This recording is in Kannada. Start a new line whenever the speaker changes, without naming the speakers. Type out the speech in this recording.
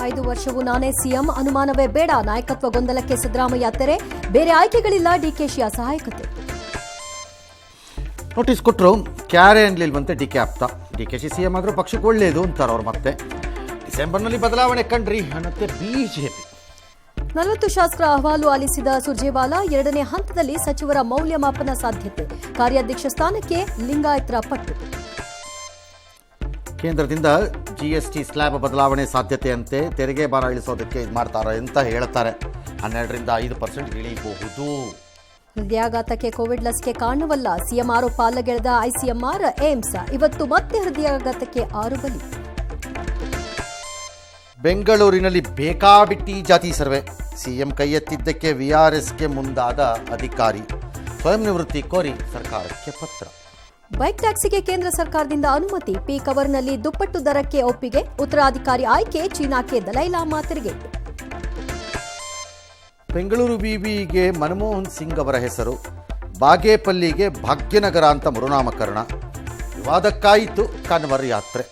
5 ವರ್ಷವೂ ನಾನೇ ಸಿಎಂ, ಅನುಮಾನವೇ ಬೇಡ, ನಾಯಕತ್ವ ಗೊಂದಲಕ್ಕೆ ಸಿದ್ದರಾಮಯ್ಯ ತೆರೆ, ಬೇರೆ ಆಯ್ಕೆಗಳಿಲ್ಲ, ಡಿಕೆಶಿಯ ಸಹಾಯಕತೆ.
ನೋಟಿಸ್ ಕೊಟ್ಟರು, ಕ್ಯಾರೆ ಅನ್ಲಿಲ್ವಂತೆ ಡಿಕೆ ಆಪ್ತ. ಡಿಕೆಶಿ ಸಿಎಂ ಆದರೂ ಪಕ್ಷಕ್ಕೆ ಒಳ್ಳೆಯದು ಅಂತಾರೆ ಅವ್ರು. ಮತ್ತೆ ಡಿಸೆಂಬರ್ನಲ್ಲಿ ಬದಲಾವಣೆ ಕಂಡ್ರಿ ಅನ್ನತ್ತೆ ಬಿಜೆಪಿ.
40 ಶಾಸಕರ ಅಹವಾಲು ಆಲಿಸಿದ ಸುರ್ಜೇವಾಲಾ, 2ನೇ ಹಂತದಲ್ಲಿ ಸಚಿವರ ಮೌಲ್ಯಮಾಪನ ಸಾಧ್ಯತೆ, ಕಾರ್ಯಾಧ್ಯಕ್ಷ ಸ್ಥಾನಕ್ಕೆ ಲಿಂಗಾಯತರ ಪಟ್ಟು.
ಕೇಂದ್ರದಿಂದ ಜಿಎಸ್ಟಿ ಸ್ಲ್ಯಾಬ್ ಬದಲಾವಣೆ ಸಾಧ್ಯತೆಯಂತೆ ತೆರಿಗೆ ಭಾರ ಇಳಿಸೋದಕ್ಕೆ ಇದು ಮಾಡ್ತಾರೆ ಅಂತ ಹೇಳ್ತಾರೆ. 12ರಿಂದ 5% ಇಳಿಯಬಹುದು.
ಹೃದಯಾಘಾತಕ್ಕೆ ಕೋವಿಡ್ ಲಸಿಕೆ ಕಾರಣವಲ್ಲ, ಸಿಎಂ ಆರೋಪ ಅಲ್ಲಗೆಳೆದ ಐಸಿಎಂಆರ್ ಏಮ್ಸ್. ಇವತ್ತು ಮತ್ತೆ ಹೃದಯಾಘಾತಕ್ಕೆ 6 ಬಲಿ.
ಬೆಂಗಳೂರಿನಲ್ಲಿ ಬೇಕಾಬಿಟ್ಟಿ ಜಾತಿ ಸರ್ವೆ, ಸಿಎಂ ಕೈ ಎತ್ತಿದ್ದಕ್ಕೆ ವಿಆರ್ಎಸ್ಗೆ ಮುಂದಾದ ಅಧಿಕಾರಿ. ಸ್ವಯಂ ನಿವೃತ್ತಿ ಕೋರಿ ಸರ್ಕಾರಕ್ಕೆ ಪತ್ರ.
ಬೈಕ್ ಟ್ಯಾಕ್ಸಿಗೆ ಕೇಂದ್ರ ಸರ್ಕಾರದಿಂದ ಅನುಮತಿ, ಪೀಕ್ ಅವರ್ನಲ್ಲಿ ದುಪ್ಪಟ್ಟು ದರಕ್ಕೆ ಒಪ್ಪಿಗೆ, ಉತ್ತರಾಧಿಕಾರಿ ಆಯ್ಕೆ, ಚೀನಾಕ್ಕೆ ದಲೈಲಾಮಾ ತಿರುಗೇಟು.
ಬೆಂಗಳೂರು ವಿವಿಗೆ ಮನಮೋಹನ್ ಸಿಂಗ್ ಅವರ ಹೆಸರು, ಬಾಗೇಪಲ್ಲಿಗೆ ಭಾಗ್ಯನಗರ ಅಂತ ಮರುನಾಮಕರಣ. ವಿವಾದಕ್ಕಾಯಿತು ಕನ್ವರ್ ಯಾತ್ರೆ.